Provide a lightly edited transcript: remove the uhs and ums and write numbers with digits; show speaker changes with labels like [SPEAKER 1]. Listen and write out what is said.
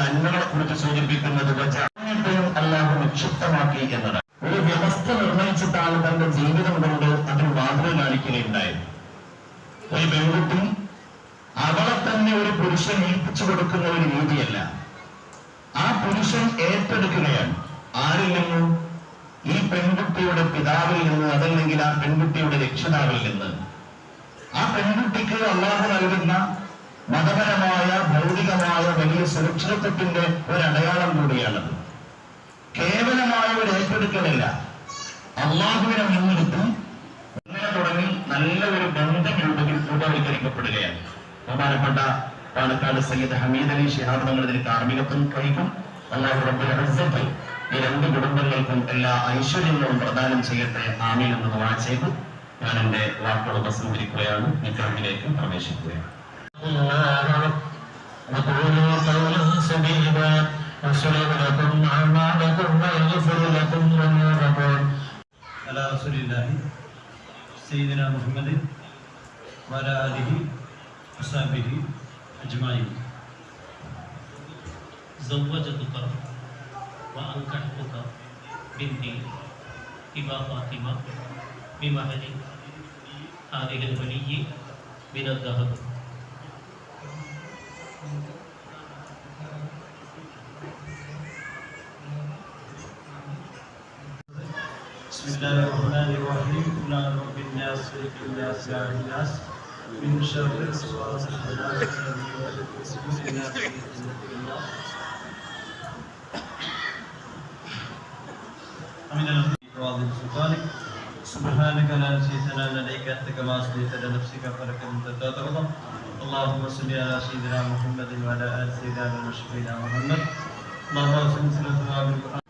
[SPEAKER 1] നന്മകളെ കുറിച്ച് സൂചിപ്പിക്കുന്നത് വചനത്തെയും അല്ലാഹു നിക്ഷിപ്തമാക്കി എന്നതാണ്. ഒരു വ്യവസ്ഥ നിർണയിച്ചിട്ടാണ് തന്റെ ജീവിതം കൊണ്ട് അതിൽ മാതൃക കാണിക്കുകയുണ്ടായത്. ഒരു പെൺകുട്ടി അവളെ തന്നെ ഒരു പുരുഷൻ ഏൽപ്പിച്ചു കൊടുക്കുന്ന ഒരു രീതിയല്ല, ആ പുരുഷൻ ഏറ്റെടുക്കുകയാണ്. ആരിൽ നിന്നും? ഈ പെൺകുട്ടിയുടെ പിതാവിൽ നിന്ന്, അതല്ലെങ്കിൽ ആ പെൺകുട്ടിയുടെ രക്ഷിതാവിൽ നിന്ന്. ആ പെൺകുട്ടിക്ക് അല്ലാഹു നൽകുന്ന മതപരമായ ഭൗതികമായ വലിയ സുരക്ഷിതത്വത്തിന്റെ ഒരു അടയാളം കൂടിയാണത്. കേവലമായ ഒരു ഏറ്റെടുക്കലല്ല, അള്ളാഹുവിനെ മുൻനിർത്തി അങ്ങനെ തുടങ്ങി നല്ല ഒരു ബന്ധം രൂപവൽക്കരിക്കപ്പെടുകയാണ്. ബഹുമാനപ്പെട്ട പാലക്കാട് സയ്യിദ് ഹമീദ് അലി ശിഹാബ് തങ്ങൾ ഇതിന് കാർമ്മികത്വം വഹിക്കും. അല്ലാഹു റബ്ബുൽ ഇസ്സത്ത് ഈ രണ്ട് കുടുംബങ്ങൾക്കും എല്ലാ ഐശ്വര്യങ്ങളും പ്രദാനം ചെയ്യട്ടെ, ആമീൻ എന്ന് ദുആ ചെയ്തു ഞാൻ എന്റെ വാക്കുകൾ ഉപസംഹരിക്കുകയാണ്. നിക്കാഹിലേക്ക് പ്രവേശിക്കുകയാണ്.
[SPEAKER 2] على رسول الله سيدنا محمد وعلى آله وصحبه أجمعين.
[SPEAKER 3] زوجتك وأنكحتك بنتي إبا فاطمة بمهر هذه الولي من الذهب.
[SPEAKER 2] بسم الله الرحمن الرحيم. قل أعوذ برب الناس ملك الناس إله الناس من شر الوسواس الخناس الذي يوسوس في صدور الناس. من الراضي سبحانك سبحانك لا نحصي ثناء عليك أنت كما أثنيت على نفسك فلك المنت لا ترضى. اللهم صل على سيدنا محمد وعلى آل سيدنا محمد. اللهم صل على سيدنا محمد.